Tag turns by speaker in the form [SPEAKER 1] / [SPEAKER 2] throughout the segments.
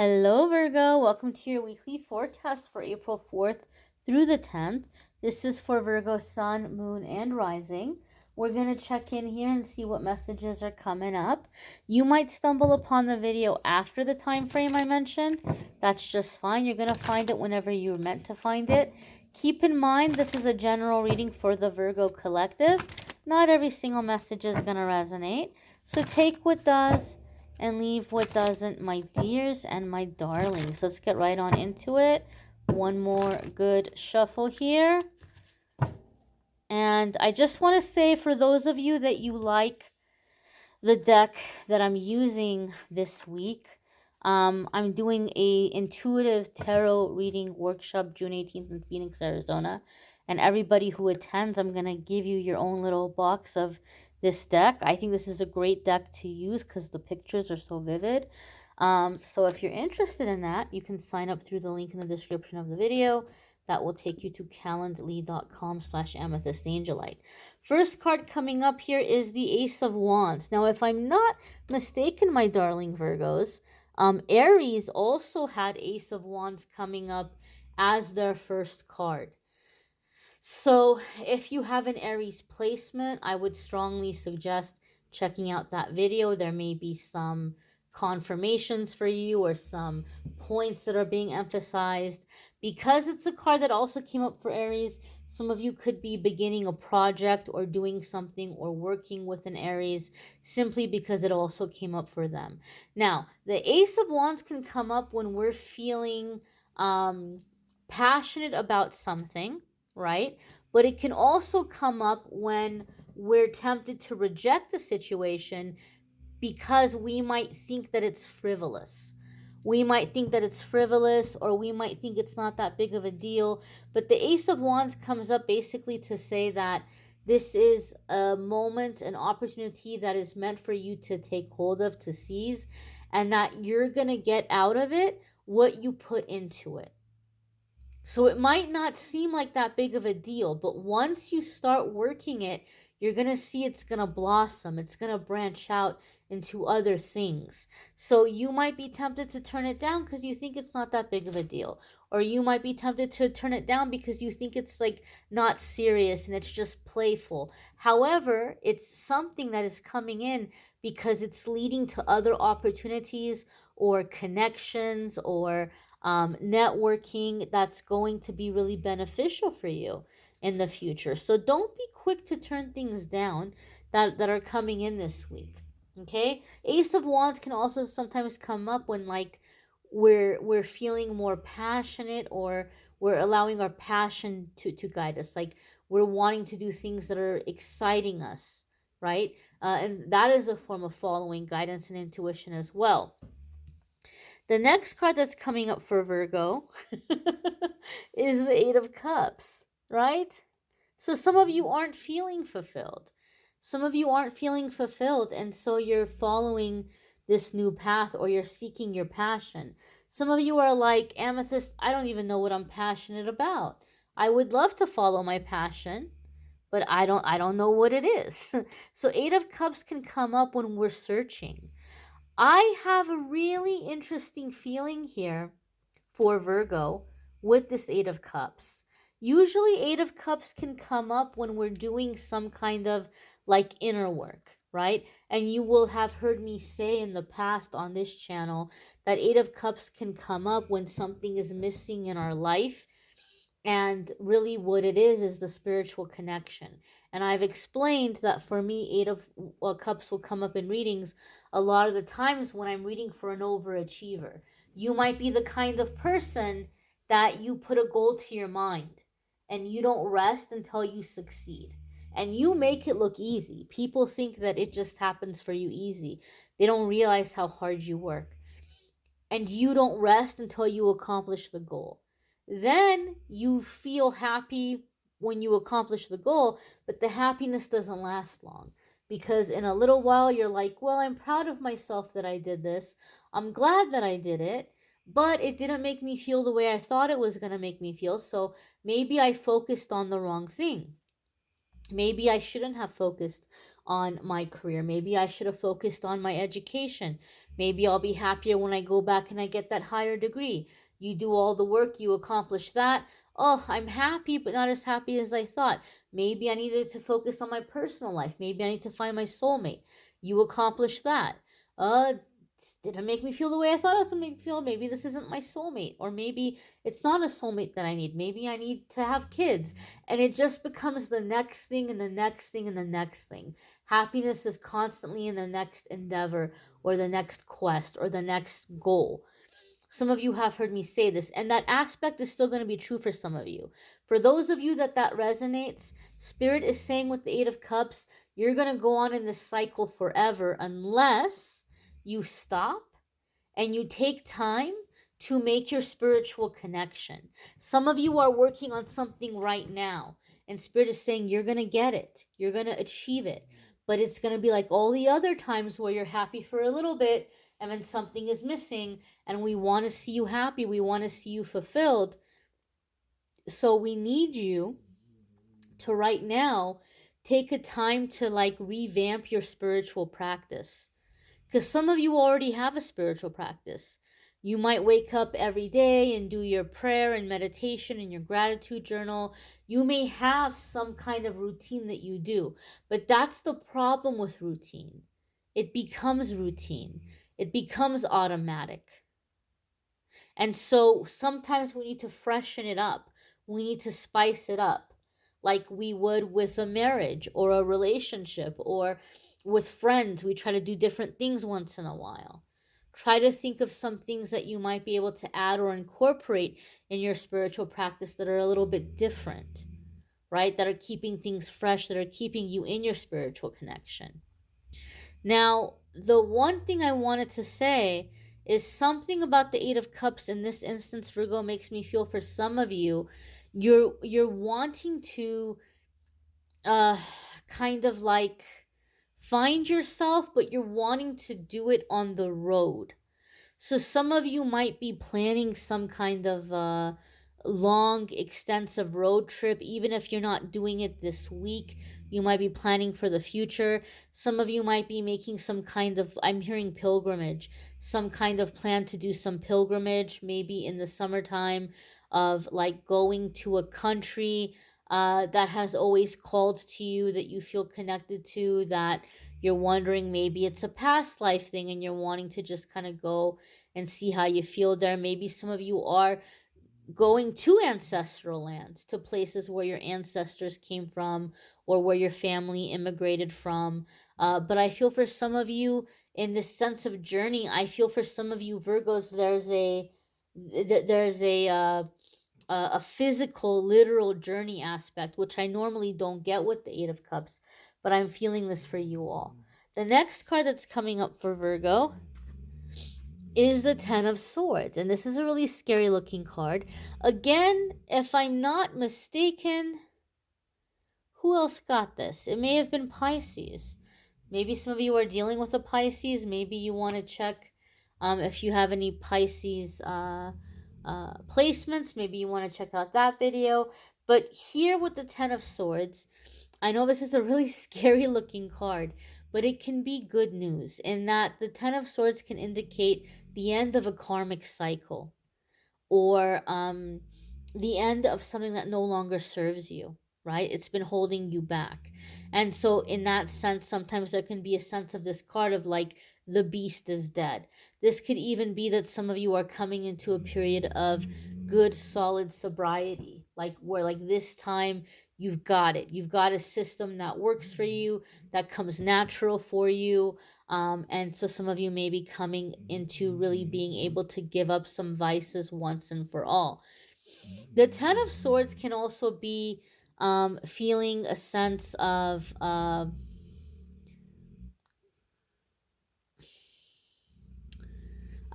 [SPEAKER 1] Hello, Virgo. Welcome to your weekly forecast for April 4th through the 10th. This is for Virgo Sun, Moon, and Rising. We're going to check in here and see what messages are coming up. You might stumble upon the video after the time frame I mentioned. That's just fine. You're going to find it whenever you're meant to find it. Keep in mind, this is a general reading for the Virgo collective. Not every single message is going to resonate. So take what does and leave what doesn't, my dears and my darlings. Let's get right on into it. One more good shuffle here. And I just want to say, for those of you that you like the deck that I'm using this week, I'm doing a intuitive tarot reading workshop June 18th in Phoenix, Arizona. And everybody who attends, I'm going to give you your own little box of this deck. I think this is a great deck to use because the pictures are so vivid. So if you're interested in that, you can sign up through the link in the description of the video. That will take you to calendly.com/amethystangelite. First card coming up here is the Ace of Wands. Now, if I'm not mistaken, my darling Virgos, Aries also had Ace of Wands coming up as their first card. So if you have an Aries placement, I would strongly suggest checking out that video. There may be some confirmations for you or some points that are being emphasized. Because it's a card that also came up for Aries, some of you could be beginning a project or doing something or working with an Aries simply because it also came up for them. Now, the Ace of Wands can come up when we're feeling passionate about something, right? But it can also come up when we're tempted to reject the situation because we might think that it's frivolous. We might think that it's frivolous, or we might think it's not that big of a deal. But the Ace of Wands comes up basically to say that this is a moment, an opportunity that is meant for you to take hold of, to seize, and that you're going to get out of it what you put into it. So it might not seem like that big of a deal, but once you start working it, you're going to see it's going to blossom. It's going to branch out into other things. So you might be tempted to turn it down because you think it's not that big of a deal. Or you might be tempted to turn it down because you think it's like not serious and it's just playful. However, it's something that is coming in because it's leading to other opportunities or connections or networking that's going to be really beneficial for you in the future. So don't be quick to turn things down that are coming in this week. Okay? Ace of Wands can also sometimes come up when like we're feeling more passionate, or we're allowing our passion to guide us. Like we're wanting to do things that are exciting us, right? And that is a form of following guidance and intuition as well. The next card that's coming up for Virgo is the Eight of Cups, right? So some of you aren't feeling fulfilled. Some of you aren't feeling fulfilled, and so you're following this new path, or you're seeking your passion. Some of you are like, Amethyst, I don't even know what I'm passionate about. I would love to follow my passion, but I don't know what it is. So Eight of Cups can come up when we're searching. I have a really interesting feeling here for Virgo with this Eight of Cups. Usually, Eight of Cups can come up when we're doing some kind of like inner work, right? And you will have heard me say in the past on this channel that Eight of Cups can come up when something is missing in our life. And really, what it is the spiritual connection. And I've explained that for me, Eight of Cups will come up in readings a lot of the times when I'm reading for an overachiever. You might be the kind of person that you put a goal to your mind and you don't rest until you succeed. And you make it look easy. People think that it just happens for you easy. They don't realize how hard you work. And you don't rest until you accomplish the goal. Then you feel happy when you accomplish the goal, but the happiness doesn't last long, because in a little while you're like, well, I'm proud of myself that I did this. I'm glad that I did it, but it didn't make me feel the way I thought it was going to make me feel. So maybe I focused on the wrong thing. Maybe I shouldn't have focused on my career. Maybe I should have focused on my education. Maybe I'll be happier when I go back and I get that higher degree. You do all the work, you accomplish that. Oh, I'm happy, but not as happy as I thought. Maybe I needed to focus on my personal life. Maybe I need to find my soulmate. You accomplish that. Uh, didn't make me feel the way I thought it was going to make me feel. Maybe this isn't my soulmate. Or maybe it's not a soulmate that I need. Maybe I need to have kids. And it just becomes the next thing and the next thing and the next thing. Happiness is constantly in the next endeavor or the next quest or the next goal. Some of you have heard me say this, and that aspect is still going to be true for some of you. For those of you that resonates, Spirit is saying with the Eight of Cups, you're going to go on in this cycle forever unless you stop and you take time to make your spiritual connection. Some of you are working on something right now, and Spirit is saying you're going to get it, you're going to achieve it. But it's going to be like all the other times where you're happy for a little bit and then something is missing, and we want to see you happy, we want to see you fulfilled. So we need you to right now take a time to like revamp your spiritual practice. Because some of you already have a spiritual practice. You might wake up every day and do your prayer and meditation and your gratitude journal. You may have some kind of routine that you do, but that's the problem with routine. It becomes routine, it becomes automatic. And so sometimes we need to freshen it up, we need to spice it up, like we would with a marriage or a relationship or with friends. We try to do different things once in a while. Try to think of some things that you might be able to add or incorporate in your spiritual practice that are a little bit different, right? That are keeping things fresh, that are keeping you in your spiritual connection. Now, the one thing I wanted to say is something about the Eight of Cups in this instance, Virgo, makes me feel for some of you, you're wanting to uh kind of like find yourself, but you're wanting to do it on the road. So some of you might be planning some kind of long, extensive road trip, even if you're not doing it this week. You might be planning for the future. Some of you might be making some kind of, I'm hearing pilgrimage, some kind of plan to do some pilgrimage, maybe in the summertime, of like going to a country that has always called to you, that you feel connected to, that you're wondering maybe it's a past life thing and you're wanting to just kind of go and see how you feel there. Maybe some of you are going to ancestral lands, to places where your ancestors came from or where your family immigrated from. But I feel for some of you in this sense of journey, I feel for some of you Virgos, there's a physical, literal journey aspect, which I normally don't get with the Eight of Cups, but I'm feeling this for you all. The next card that's coming up for Virgo is the Ten of Swords, and this is a really scary looking card. Again, if I'm not mistaken, who else got this? It may have been Pisces. Maybe some of you are dealing with a Pisces. Maybe you want to check if you have any Pisces placements. Maybe you want to check out that video. But here with the Ten of Swords, I know this is a really scary looking card, but it can be good news in that the Ten of Swords can indicate the end of a karmic cycle, or the end of something that no longer serves you, right? It's been holding you back. And so, in that sense, sometimes there can be a sense of this card of like the beast is dead. This could even be that some of you are coming into a period of good, solid sobriety, like where, like, this time you've got it. You've got a system that works for you, that comes natural for you. And so some of you may be coming into really being able to give up some vices once and for all. The Ten of Swords can also be feeling a sense of I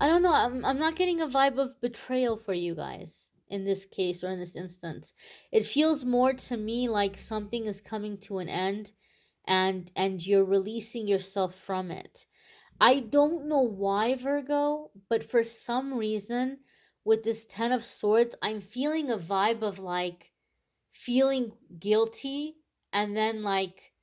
[SPEAKER 1] don't know, I'm not getting a vibe of betrayal for you guys in this case or in this instance. It feels more to me like something is coming to an end, and you're releasing yourself from it. I don't know why, Virgo, but for some reason with this Ten of Swords, I'm feeling a vibe of like feeling guilty and then like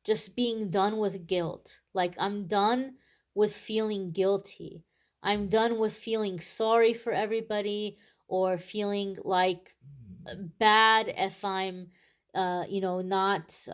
[SPEAKER 1] just being done with guilt. Like I'm done with feeling guilty. I'm done with feeling sorry for everybody or feeling like bad if I'm, not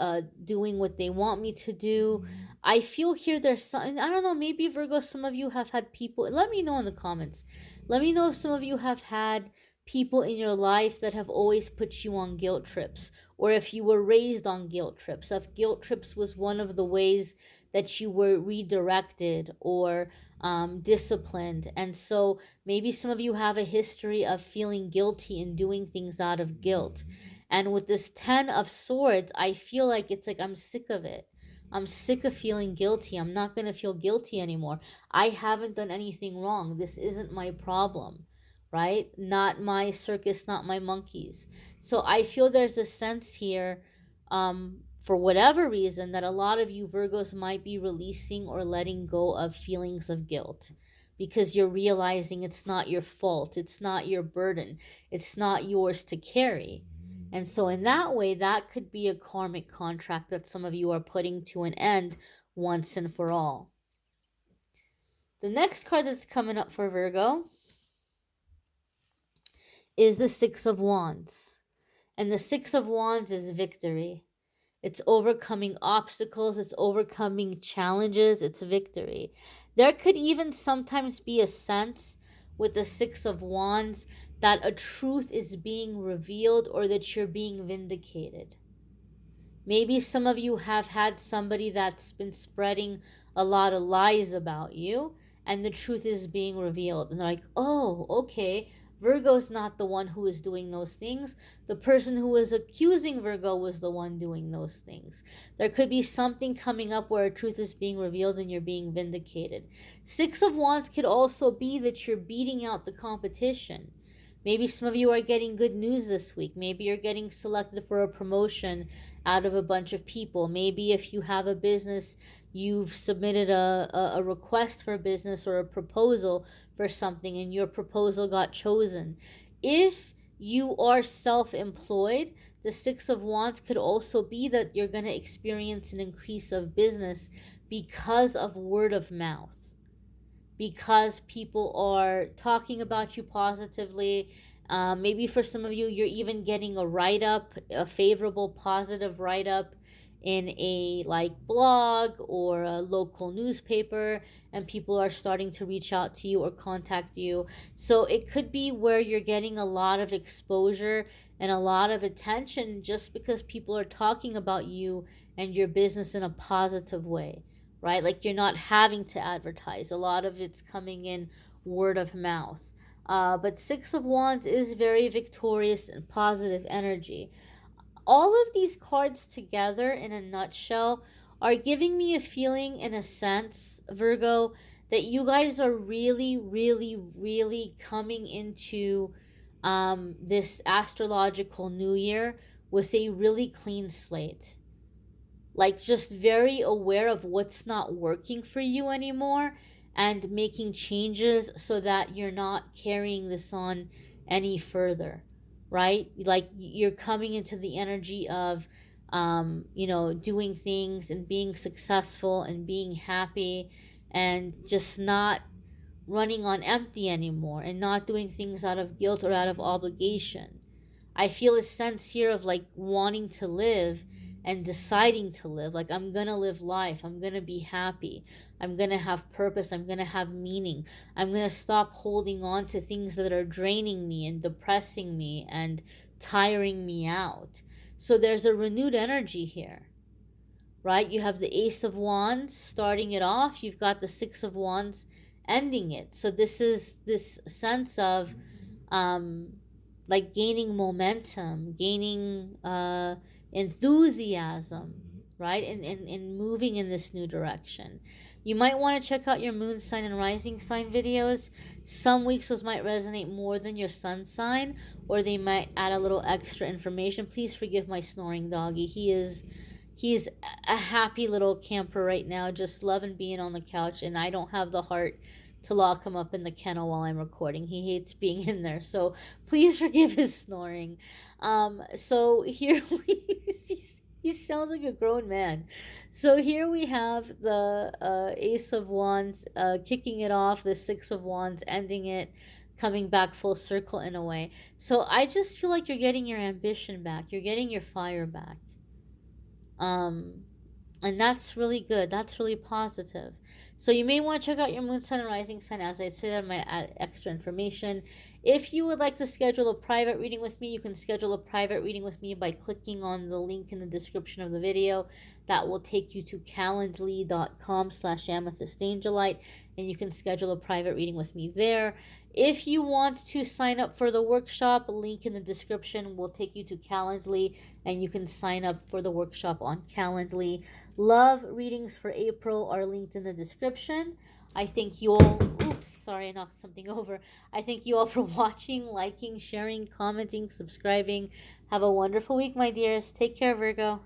[SPEAKER 1] doing what they want me to do. I feel here there's something, I don't know, maybe Virgo, some of you have had people, let me know in the comments. Let me know if some of you have had people in your life that have always put you on guilt trips, or if you were raised on guilt trips, if guilt trips was one of the ways that you were redirected or disciplined. And so maybe some of you have a history of feeling guilty and doing things out of guilt. And with this 10 of Swords, I feel like it's like I'm sick of it. I'm sick of feeling guilty. I'm not going to feel guilty anymore. I haven't done anything wrong. This isn't my problem, right? Not my circus, not my monkeys. So I feel there's a sense here, for whatever reason, that a lot of you Virgos might be releasing or letting go of feelings of guilt because you're realizing it's not your fault, it's not your burden, it's not yours to carry. And so, in that way, that could be a karmic contract that some of you are putting to an end once and for all. The next card that's coming up for Virgo is the Six of Wands. And the Six of Wands is victory. It's overcoming obstacles, it's overcoming challenges, it's victory. There could even sometimes be a sense with the Six of Wands that a truth is being revealed or that you're being vindicated. Maybe some of you have had somebody that's been spreading a lot of lies about you, and the truth is being revealed. And they're like, oh, okay, Virgo's not the one who is doing those things. The person who was accusing Virgo was the one doing those things. There could be something coming up where a truth is being revealed and you're being vindicated. Six of Wands could also be that you're beating out the competition. Maybe some of you are getting good news this week. Maybe you're getting selected for a promotion out of a bunch of people. Maybe if you have a business, you've submitted a request for business or a proposal for something and your proposal got chosen. If you are self-employed, the Six of Wands could also be that you're going to experience an increase of business because of word of mouth, because people are talking about you positively. Maybe for some of you, you're even getting a write-up, a favorable, positive write-up in a blog or a local newspaper, and people are starting to reach out to you or contact you. So it could be where you're getting a lot of exposure and a lot of attention just because people are talking about you and your business in a positive way, right? Like you're not having to advertise. A lot of it's coming in word of mouth. But Six of Wands is very victorious and positive energy. All of these cards together in a nutshell are giving me a feeling, in a sense, Virgo, that you guys are really, really, really coming into this astrological new year with a really clean slate, like just very aware of what's not working for you anymore and making changes so that you're not carrying this on any further, right? Like you're coming into the energy of doing things and being successful and being happy and just not running on empty anymore and not doing things out of guilt or out of obligation. I feel a sense here of like wanting to live and deciding to live. Like, I'm gonna live life. I'm gonna be happy. I'm gonna have purpose. I'm gonna have meaning. I'm gonna stop holding on to things that are draining me and depressing me and tiring me out. So there's a renewed energy here, right? You have the Ace of Wands starting it off. You've got the Six of Wands ending it. So this is this sense of gaining momentum, gaining enthusiasm, right? And moving in this new direction. You might want to check out your moon sign and rising sign videos. Some weeks those might resonate more than your sun sign, or they might add a little extra information. Please forgive my snoring doggy. He's a happy little camper right now, just loving being on the couch, and I don't have the heart to lock him up in the kennel while I'm recording. He hates being in there, so please forgive his snoring. So here we see. He sounds like a grown man. So here we have the Ace of Wands kicking it off, the Six of Wands ending it, coming back full circle in a way. So I just feel like you're getting your ambition back. You're getting your fire back. Um, and that's really good. That's really positive. So you may want to check out your moon, sun, and rising sign, as I said in my extra information. If you would like to schedule a private reading with me, you can schedule a private reading with me by clicking on the link in the description of the video. That will take you to calendly.com/amethystangelite, and you can schedule a private reading with me there. If you want to sign up for the workshop, link in the description will take you to Calendly, and you can sign up for the workshop on Calendly. Love readings for April are linked in the description. I thank you all. Oops, sorry, I knocked something over. I thank you all for watching, liking, sharing, commenting, subscribing. Have a wonderful week, my dears. Take care, Virgo.